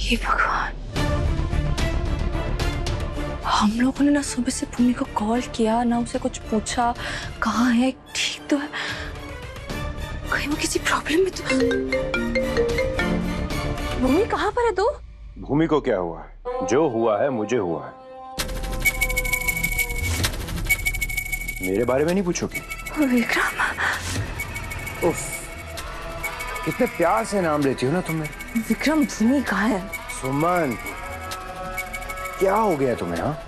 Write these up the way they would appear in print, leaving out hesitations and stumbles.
हे भगवान, हम लोगों ने ना सुबह से भूमि को कॉल किया, ना उसे कुछ पूछा कहाँ है, ठीक तो है, कहीं वो किसी प्रॉब्लम में तो। भूमि कहाँ पर है तू? भूमि को क्या हुआ है? जो हुआ है मुझे हुआ है। मेरे बारे में नहीं पूछोगी? विक्रम। उफ, कितने प्यार से नाम लेती हो ना तुम मेरे। विक्रम, भूमि कहाँ है? सुमन, क्या हो गया तुम्हें? हाँ,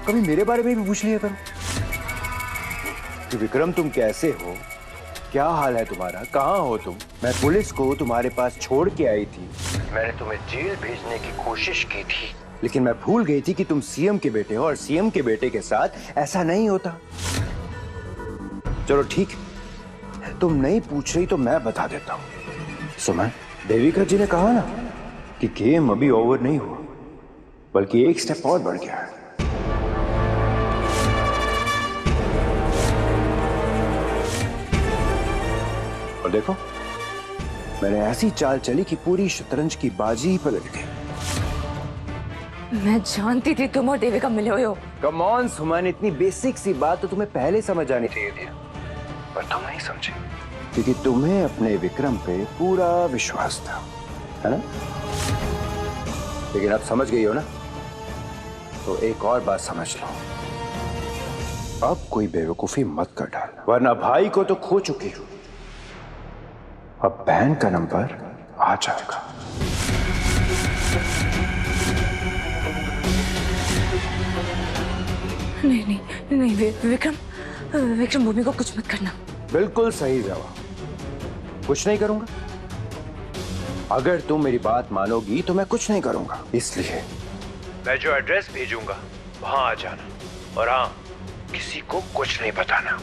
कभी मेरे बारे में भी पूछ लिया करो कि विक्रम तुम कैसे हो, क्या हाल है तुम्हारा, कहाँ हो तुम। मैं पुलिस को तुम्हारे पास छोड़ के आई थी, मैंने तुम्हें जेल भेजने की कोशिश की थी, लेकिन मैं भूल गई थी कि तुम सीएम के बेटे हो और सीएम के बेटे के साथ ऐसा नहीं होता। चलो ठीक है, तुम नहीं पूछ रही तो मैं बता देता हूं। सुमन, देविका जी ने कहा ना कि गेम अभी ओवर नहीं हुआ, बल्कि एक स्टेप और बढ़ गया है। और देखो, मैंने ऐसी चाल चली कि पूरी शतरंज की बाजी ही पलट गई। मैं जानती थी तुम और देविका मिले हुए हो। कम ऑन सुमन, इतनी बेसिक सी बात तो तुम्हें पहले समझ आनी चाहिए थी, पर तुम नहीं समझे, क्योंकि तुम्हें अपने विक्रम पे पूरा विश्वास था, है ना? लेकिन अब समझ गई हो ना, तो एक और बात समझ लो, अब कोई बेवकूफी मत कर डालना, वरना भाई को तो खो चुकी हो, अब बहन का नंबर आ जाएगा। नहीं नहीं नहीं विक्रम, विक्रम, भूमि को कुछ मत करना। बिल्कुल सही जवाब, कुछ नहीं करूंगा। अगर तुम मेरी बात मानोगी तो मैं कुछ नहीं करूंगा, इसलिए मैं जो एड्रेस भेजूंगा वहां आ जाना, और हाँ, किसी को कुछ नहीं बताना।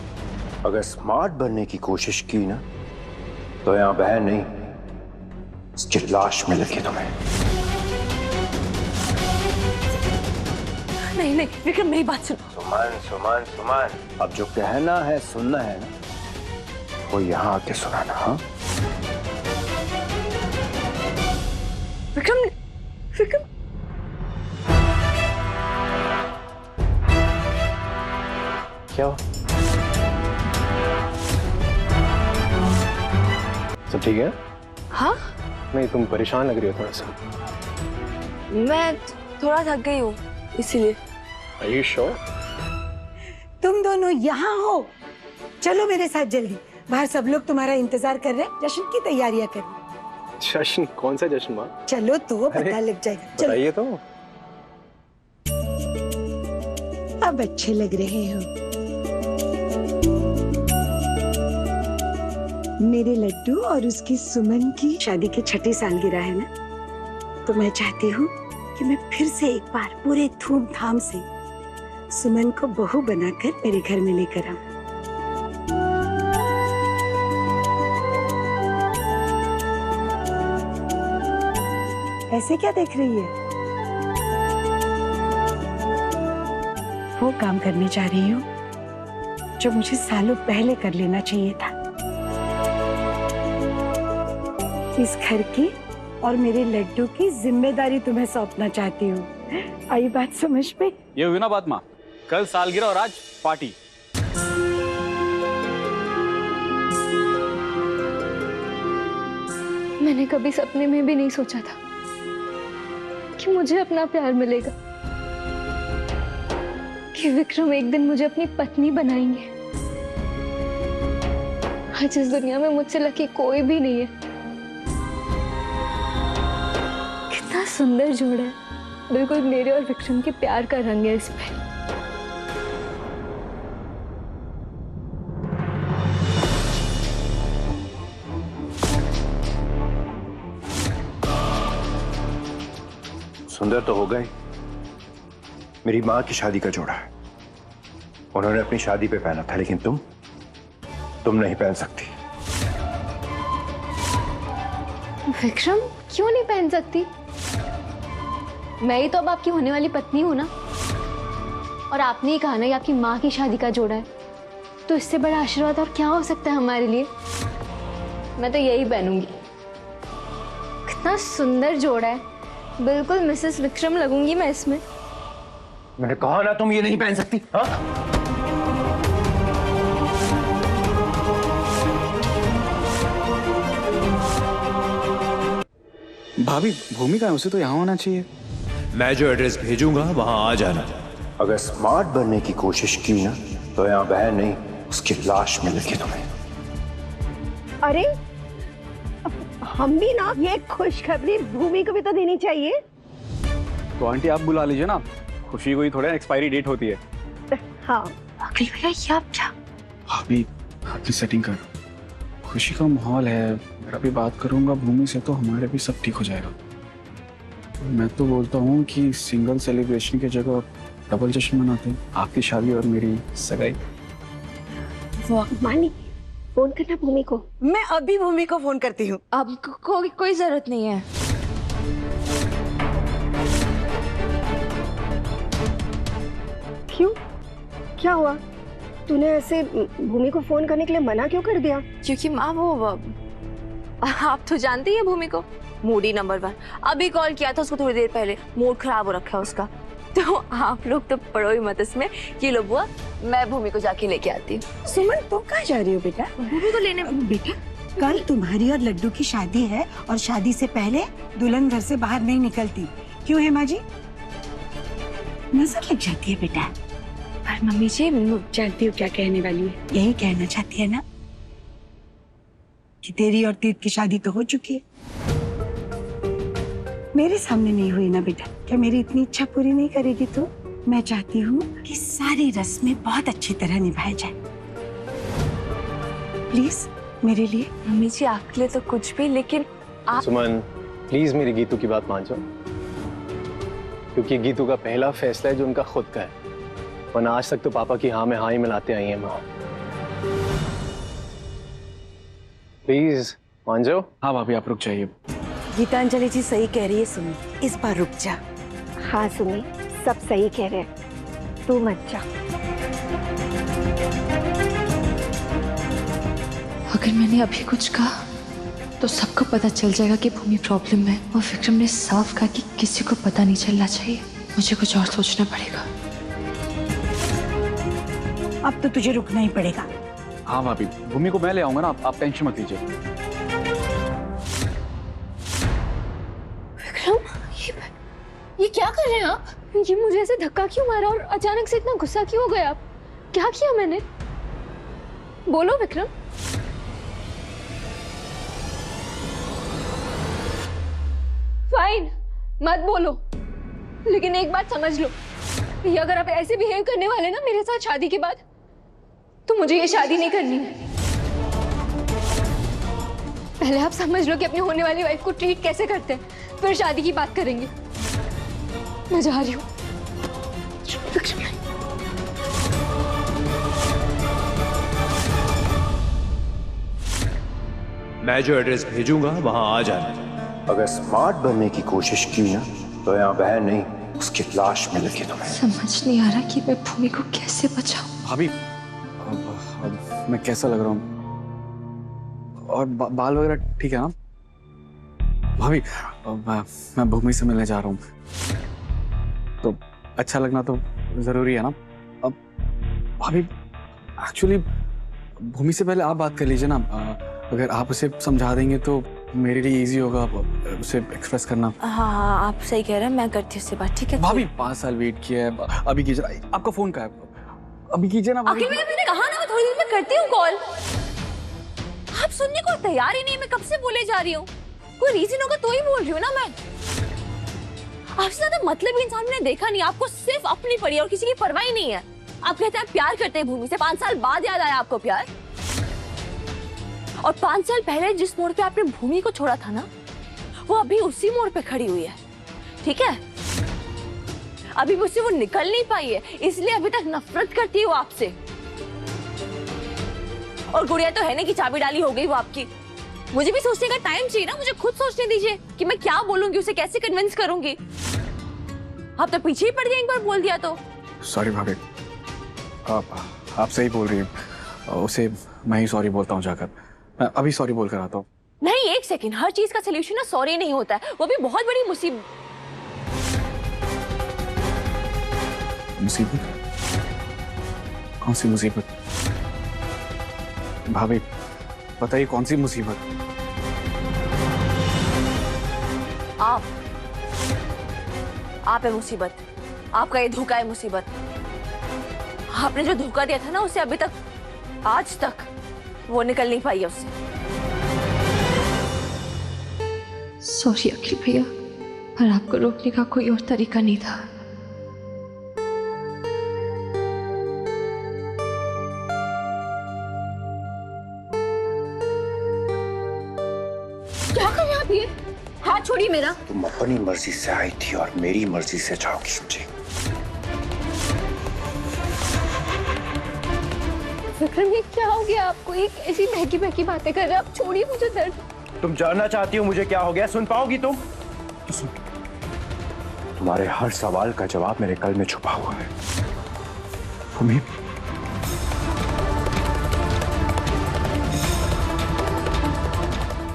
अगर स्मार्ट बनने की कोशिश की ना, तो यहां बहन नहीं, उसकी लाश मिलेगी तुम्हें। नहीं नहीं विक्रम, मेरी बात सुनो। सुमन सुमन सुमन, अब जो कहना है सुनना है ना, वो यहां आके सुनाना। हाँ विक्रम, विक्रम, क्या हुआ? सब ठीक है? हाँ, नहीं, तुम परेशान लग रही हो थोड़ा सा। मैं थोड़ा थक गई हूँ इसीलिए। Are you sure? तुम दोनों यहाँ हो, चलो मेरे साथ जल्दी, बाहर सब लोग तुम्हारा इंतजार कर रहे हैं, जश्न की तैयारियां कर। जश्न? कौन सा जश्न माँ? चलो तो पता लग जाएगा। चलो, बताइए तो। अब अच्छे लग रहे हो। मेरे लड्डू और उसकी सुमन की शादी की 6ठी सालगिरह है ना, तो मैं चाहती हूँ कि मैं फिर से एक बार पूरे धूमधाम से सुमन को बहू बनाकर मेरे घर में लेकर आऊं। ऐसे क्या देख रही है? वो काम करने जा रही हूँ जो मुझे सालों पहले कर लेना चाहिए था। इस घर की और मेरे लड्डू की जिम्मेदारी तुम्हें सौंपना चाहती हूँ। आई बात समझ में? ये हुई ना बात माँ, कल सालगिरह और आज पार्टी। मैंने कभी सपने में भी नहीं सोचा था कि मुझे अपना प्यार मिलेगा, कि विक्रम एक दिन मुझे अपनी पत्नी बनाएंगे। आज इस दुनिया में मुझसे लकी कोई भी नहीं है। कितना सुंदर जोड़ा है, बिल्कुल मेरे और विक्रम के प्यार का रंग है इस पे। सुंदर तो हो गए, मेरी माँ की शादी का जोड़ा है, उन्होंने अपनी शादी पे पहना था, लेकिन तुम नहीं पहन सकती। विक्रम, क्यों नहीं पहन सकती? मैं ही तो अब आपकी होने वाली पत्नी हूं ना, और आपने ही कहा ना ये आपकी माँ की शादी का जोड़ा है, तो इससे बड़ा आशीर्वाद और क्या हो सकता है हमारे लिए। मैं तो यही पहनूंगी। कितना सुंदर जोड़ा है, बिल्कुल मिसेस विक्रम लगूंगी मैं इसमें। मैंने कहा ना तुम ये नहीं पहन सकती। हाँ? भाभी भूमिका है, उसे तो यहाँ होना चाहिए। मैं जो एड्रेस भेजूंगा वहां आ जाना। अगर स्मार्ट बनने की कोशिश की ना तो यहाँ बहन नहीं, उसकी लाश मिलेगी तुम्हें। अरे हम भी ना ये खुशखबरी भूमि को भी तो देनी चाहिए। तो आंटी आप बुला लीजिए ना, खुशी को ही थोड़ा एक्सपायरी डेट होती है। हाँ अगली भैया ये आप क्या? भाभी आपकी सेटिंग कर, खुशी का माहौल है, मैं अभी बात करूंगा भूमि से तो हमारे भी सब ठीक हो जाएगा। मैं तो बोलता हूँ कि सिंगल सेलिब्रेशन की जगह डबल जश्न मनाते हैं, आपकी शादी और मेरी सगाई। मानी फोन करना भूमि को। मैं अभी भूमि को फोन करती हूँ। अब कोई जरूरत नहीं है। क्यों, क्या हुआ? तूने ऐसे भूमि को फोन करने के लिए मना क्यों कर दिया? क्योंकि माँ वो आप तो जानती है भूमि को, मूडी नंबर 1। अभी कॉल किया था उसको थोड़ी देर पहले, मूड खराब हो रखा है उसका। तो आप लोग तो पढ़ो ही मत इसमें। ये लो बुआ, मैं भूमि को जाके लेके आती हूँ। सुमन तुम कहाँ जा रही हो बेटा? भूमि को लेने। बेटा कल तुम्हारी और लड्डू की शादी है और शादी से पहले दुल्हन घर से बाहर नहीं निकलती। क्यों हेमा जी? नजर लग जाती है बेटा। पर मम्मी जी जानती हूँ क्या कहने वाली है। यही कहना चाहती है ना कि तेरी और तीर्थ की शादी तो हो चुकी है, मेरे सामने नहीं हुई ना बेटा। क्या मेरी इतनी इच्छा पूरी नहीं करेगी तू? मैं चाहती हूँ कि सारी रस्में बहुत अच्छी तरह निभाई जाए। प्लीज मेरे लिए। मम्मी जी आपके लिए तो कुछ भी, लेकिन आप सुमन प्लीज मेरी गीतू की बात मान जाओ, क्योंकि गीतू का पहला फैसला है जो उनका खुद का है, वरना आज तक तो पापा की हाँ में हाँ ही मिलाते आई है माँ। प्लीज मान जाओ। हाँ भाभी आप रुक जाइए। गीतांजलि जी सही कह रही है सुमी, इस बार रुक जा। हाँ सुमी, सब सही कह रहे हैं, तू मत जा। अगर मैंने अभी कुछ कहा तो सबको पता चल जाएगा कि भूमि प्रॉब्लम में, और विक्रम ने साफ कहा कि किसी को पता नहीं चलना चाहिए। मुझे कुछ और सोचना पड़ेगा। अब तो तुझे रुकना ही पड़ेगा। हाँ भाभी भूमि को मैं ले आऊंगा ना, आप टेंशन मत लीजिए। विक्रम ये क्या कर रहे हैं आप? ये मुझे ऐसे धक्का क्यों मारा और अचानक से इतना गुस्सा क्यों हो गया आप? क्या किया मैंने? बोलो विक्रम। फाइन, मत बोलो, लेकिन एक बात समझ लो, ये अगर आप ऐसे बिहेव करने वाले ना मेरे साथ शादी के बाद, तो मुझे ये शादी नहीं करनी है। पहले आप समझ लो कि अपनी होने वाली वाइफ को ट्रीट कैसे करते हैं, फिर शादी की बात करेंगे। मैं जा रही हूँ। मैं जो एड्रेस भेजूंगा वहां आ जाना। अगर स्मार्ट बनने की कोशिश की ना तो यहाँ बहन नहीं, उसकी लाश मिलेगी तुम्हें। समझ नहीं आ रहा कि मैं भूमि को कैसे बचाऊं। भाभी अब मैं कैसा लग रहा हूँ? और बाल वगैरह ठीक है ना? भाभी मैं भूमि से मिलने जा रहा हूँ, तो अच्छा लगना तो जरूरी है ना। अब भाभी एक्चुअली भूमि से पहले आप बात कर लीजिए ना। अगर आप उसे समझा देंगे तो मेरे लिए इजी होगा उसे एक्सप्रेस करना। हाँ आप सही कह रहे हैं, मैं करती हूँ उससे बात, ठीक है? भाभी 5 साल वेट किया है, अभी कीजिए। आपका फोन कहाँ है? अभी कीजिए ना भाभी। मैंने कहा ना मैं थोड़ी देर में करती हूँ कॉल। आप सुनने को तैयार ही नहीं, मैं कब से बोले जा रही हूँ। कोई रीजन होगा तो ही बोल रही हूँ ना मैं। आपसे ज्यादा मतलब इंसान मैंने देखा नहीं, आपको सिर्फ अपनी पड़ी है और किसी की परवाह ही नहीं है। आप कहते हैं प्यार करते हैं भूमि से, 5 साल बाद याद आया आपको प्यार। और 5 साल पहले जिस मोड़ पे आपने भूमि को छोड़ा था ना, वो अभी उसी मोड़ पे खड़ी हुई है, ठीक है? अभी मुझसे वो निकल नहीं पाई है, इसलिए अभी तक नफरत करती है वो आपसे। और गुड़िया तो है ना कि चाबी डाली हो गई वो आपकी। मुझे भी सोचने का टाइम चाहिए ना, मुझे खुद सोचने दीजिए कि मैं क्या बोलूंगी, उसे कैसे कन्विंस करूंगी। आप तो पीछे ही पड़ गए एक बार बोल दिया तो। सॉरी भाभी, आप सही बोल रही हैं। उसे मैं ही सॉरी बोलता हूँ जाकर। मैं अभी सॉरी बोल कर आता हूँ। नहीं, एक सेकंड, हर चीज का सोल्यूशन ना सॉरी नहीं होता है, वो भी बहुत बड़ी मुसीबत। मुसीबत? कौन सी मुसीबत? भाभी बताइए कौन सी मुसीबत? आप है मुसीबत। आपका ये धोखा है मुसीबत। आपने जो धोखा दिया था ना उसे अभी तक, आज तक वो निकल नहीं पाई है उससे। सॉरी अखिल भैया, पर आपको रोकने का कोई और तरीका नहीं था। क्या कर रहे हैं आप ये? हाथ छोड़िए मेरा। तुम अपनी मर्जी से आई थी और मेरी मर्जी से जाओगी, समझी? विक्रम ये क्या हो गया आपको? एक ऐसी बहकी बहकी बातें कर रहे हैं आप, छोड़िए मुझे दर्द। तुम जानना चाहती हो मुझे क्या हो गया? सुन पाओगी तुम? तो सुन। तुम्हारे हर सवाल का जवाब मेरे कल में छुपा हुआ है। भूमि,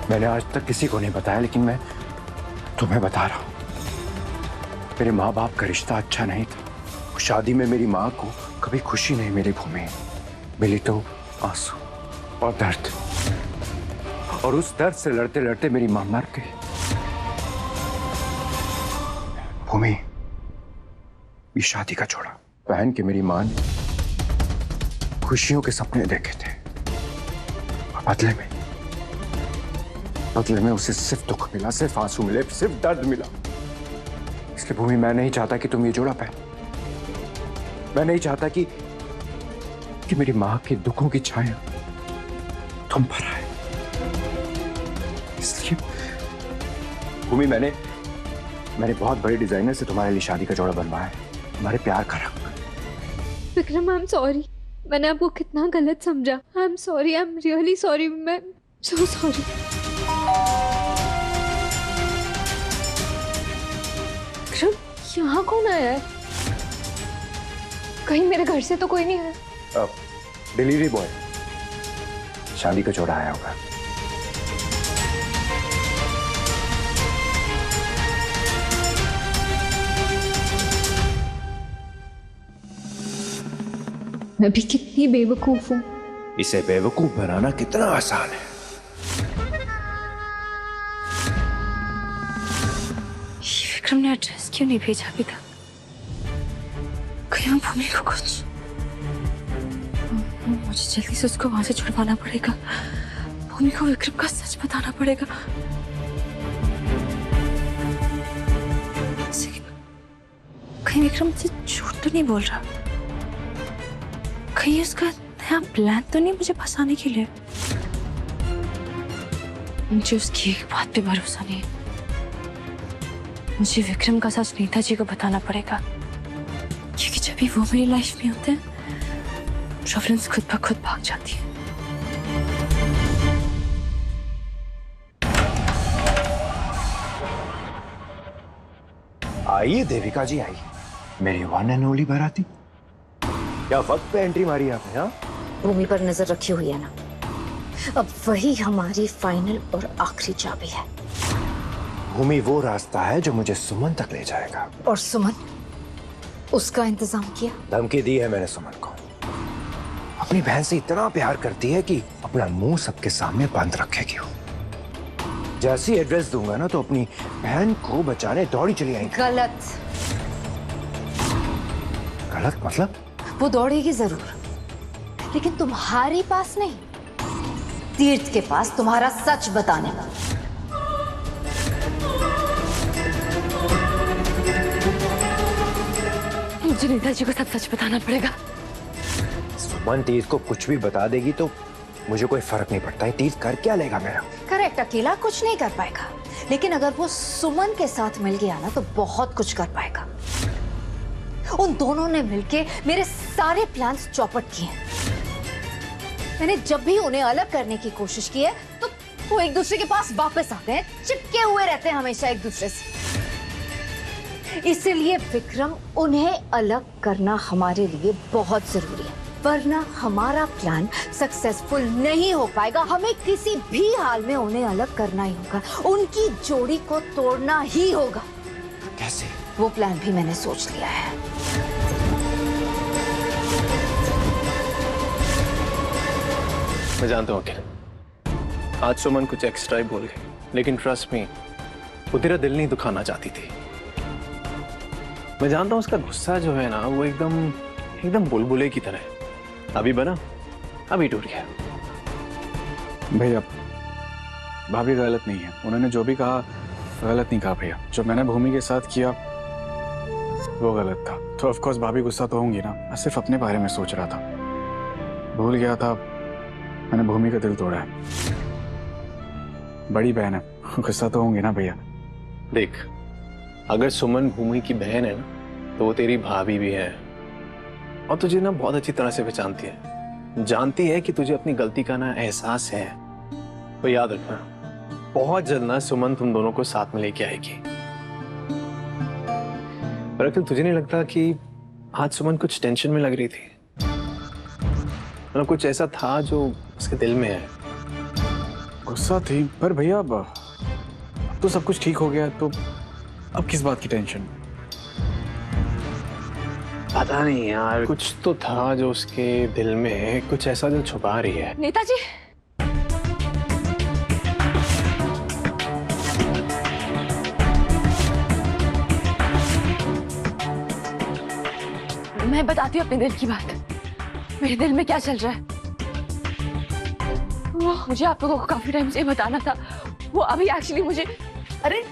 मैंने आज तक किसी को नहीं बताया, लेकिन मैं तुम्हें बता रहा हूं। मेरे माँ बाप का रिश्ता अच्छा नहीं था। शादी में मेरी माँ को कभी खुशी नहीं मिली भूमि, मिली तो आंसू और दर्द। और उस दर्द से लड़ते लड़ते मेरी मां मर गई। भूमि, ये शादी का छोड़ा। बहन की मेरी मां ने खुशियों के सपने देखे थे, और बदले में उसे सिर्फ दुख मिला, सिर्फ आंसू मिले, सिर्फ दर्द मिला। इसलिए भूमि, मैं नहीं चाहता कि तुम ये जोड़ा पहनो। मैं नहीं चाहता कि मेरी मां के दुखों की छाया तुम पर आए। इसलिए भूमि, मैंने बहुत बड़े डिजाइनर से तुम्हारे लिए शादी का जोड़ा बनवाया है, तुम्हारे प्यार का रंग। विक्रम आई एम सॉरी, मैंने आपको कितना गलत समझा। I am sorry, I am really sorry, मैं सो सॉरी। विक्रम, यहाँ कौन आया है? कहीं मेरे घर से तो कोई नहीं आया? Delivery boy. शादी का जोड़ा आया होगा। मैं भी कितनी बेवकूफ हूँ। इसे बेवकूफ बनाना कितना आसान है। विक्रम ने एड्रेस क्यों नहीं भेजा अभी तक? कहीं भूमि को कुछ, मुझे जल्दी से उसको वहां से छुड़वाना पड़ेगा। भूमि को विक्रम का सच बताना पड़ेगा। कहीं विक्रम मुझसे झूठ तो नहीं बोल रहा? कहीं उसका नया प्लान तो नहीं मुझे फंसाने के लिए? मुझे उसकी एक बात पे भरोसा नहीं है। मुझे विक्रम का सच नीता जी को बताना पड़ेगा, क्योंकि जब भी वो मेरी लाइफ में होते हैं प्रॉब्लम्स खुद ब खुद भाग जाती है। आइए देविका जी, आइए। मेरी वन एंड ओनली बाराती। क्या वक्त पे एंट्री मारी आपने? हाँ, भूमि पर नजर रखी हुई है ना, अब वही हमारी फाइनल और आखिरी चाबी है। भूमि वो रास्ता है जो मुझे सुमन तक ले जाएगा। और सुमन, उसका इंतजाम किया? धमकी दी है मैंने सुमन को। अपनी बहन से इतना प्यार करती है कि अपना मुंह सबके सामने बंद रखेगी वो। जैसी एड्रेस दूंगा ना तो अपनी बहन को बचाने दौड़ी चली आएगी। गलत। गलत मतलब? वो दौड़ेगी जरूर, लेकिन तुम्हारे पास नहीं, तीर्थ के पास तुम्हारा सच बताने का। मुझे नीता जी को सब सच बताना पड़ेगा। सुमन तीर्थ को कुछ भी बता देगी तो मुझे कोई फर्क नहीं पड़ता है। तीर्थ कर क्या लेगा मेरा? करेक्ट, अकेला कुछ नहीं कर पाएगा, लेकिन अगर वो सुमन के साथ मिल गया ना तो बहुत कुछ कर पाएगा। उन दोनों ने मिलके मेरे सारे प्लान्स चौपट किए। मैंने जब भी उन्हें अलग करने की कोशिश की है तो वो एक दूसरे के पास वापस आते हैं, चिपके हुए रहते हैं हमेशा एक दूसरे से। इसलिए विक्रम, उन्हें अलग करना हमारे लिए बहुत जरूरी है। वरना हमारा प्लान सक्सेसफुल नहीं हो पाएगा। हमें किसी भी हाल में उन्हें अलग करना ही होगा, उनकी जोड़ी को तोड़ना ही होगा। कैसे? वो प्लान भी मैंने सोच लिया है। मैं जानता हूँ अखिल, आज सुमन कुछ एक्स्ट्रा ही बोल गई, लेकिन ट्रस्ट मी, वो तेरा दिल नहीं दुखाना चाहती थी। मैं जानता हूँ उसका गुस्सा जो है ना, वो एकदम बुलबुले की तरह है। अभी बना, अभी टूट गया। भैया भाभी गलत नहीं है, उन्होंने जो भी कहा गलत नहीं कहा भैया। जो मैंने भूमि के साथ किया वो गलत था, तो ऑफ कोर्स भाभी गुस्सा तो होंगी ना। मैं सिर्फ अपने बारे में सोच रहा था, भूल गया था मैंने भूमि का दिल तोड़ा है। बड़ी बहन है, गुस्सा तो होंगी ना भैया। देख, अगर सुमन भूमि की बहन है ना, तो वो तेरी भाभी भी है, और तुझे ना बहुत अच्छी तरह से पहचानती है, जानती है कि तुझे अपनी गलती का ना एहसास है। तो याद रखना, बहुत जल्द ना सुमन तुम दोनों को साथ में लेके आएगी। पर अखिल, तुझे नहीं लगता कि आज सुमन कुछ टेंशन में लग रही थी? मतलब कुछ ऐसा था जो उसके दिल में है। गुस्सा थी, पर भैया अब तो सब कुछ ठीक हो गया, तो अब किस बात की टेंशन? पता नहीं यार, कुछ तो था जो उसके दिल में है, कुछ ऐसा जो छुपा रही है। नेताजी, मैं बताती हूँ अपने दिल की बात। मेरे दिल में क्या चल रहा है वो मुझे आप लोगों को काफी टाइम से बताना था। वो अभी एक्चुअली मुझे, अरे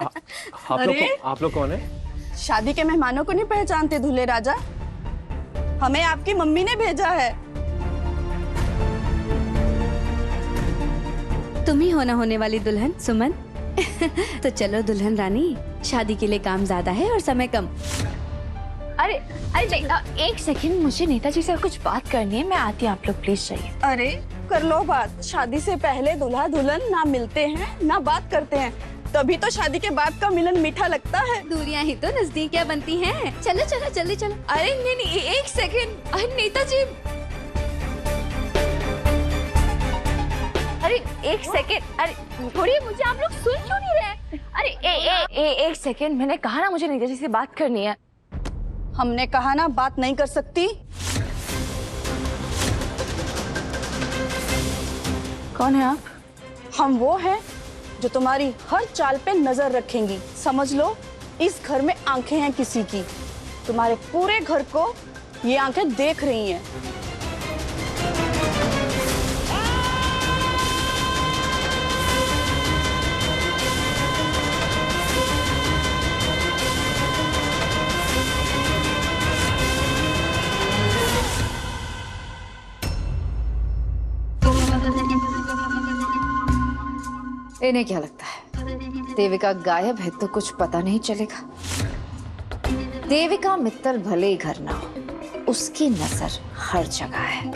आप लोग कौन है? शादी के मेहमानों को नहीं पहचानते दूल्हे राजा? हमें आपकी मम्मी ने भेजा है। तुम ही होने वाली दुल्हन सुमन। तो चलो दुल्हन रानी, शादी के लिए काम ज्यादा है और समय कम। अरे एक सेकंड, मुझे नेताजी से कुछ बात करनी है, मैं आती हूँ, आप लोग प्लीज चाहिए। अरे कर लो बात। शादी से पहले दूल्हा दुल्हन ना मिलते हैं ना बात करते हैं, तभी तो शादी के बाद का मिलन मीठा लगता है। दूरियां ही तो नजदीकियां बनती हैं। चलो चलो जल्दी चलो। अरे नहीं, एक सेकंड। अरे नेताजी, अरे एक सेकंड, अरे थोड़ी, मुझे आप लोग सुन क्यों नहीं रहे? अरे एक सेकंड, मैंने कहा ना मुझे नेताजी से बात करनी है। हमने कहा ना बात नहीं कर सकती। कौन है आप? हम वो हैं जो तुम्हारी हर चाल पे नजर रखेंगी। समझ लो, इस घर में आंखें हैं किसी की। तुम्हारे पूरे घर को ये आंखें देख रही हैं। इन्हें क्या लगता है देविका गायब है तो कुछ पता नहीं चलेगा? देविका मित्तल भले ही घर ना हो, उसकी नजर हर जगह है।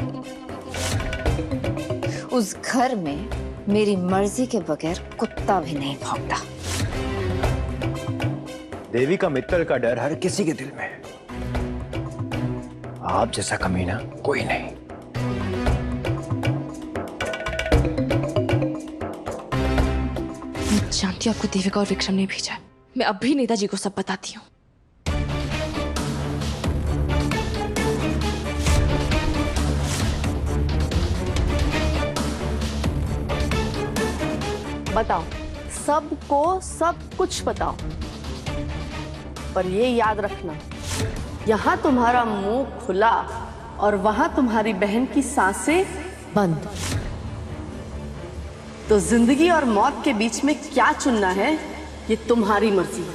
उस घर में मेरी मर्जी के बगैर कुत्ता भी नहीं भौंकता। देविका मित्तल का डर हर किसी के दिल में है। आप जैसा कमीना कोई नहीं। जानती हूँ आपको देविका और विक्रम ने भेजा है। मैं अभी नेताजी को सब बताती हूँ। बताओ, सबको सब कुछ बताओ, पर ये याद रखना, यहाँ तुम्हारा मुंह खुला और वहां तुम्हारी बहन की सांसें बंद। तो जिंदगी और मौत के बीच में क्या चुनना है, ये तुम्हारी मर्जी है।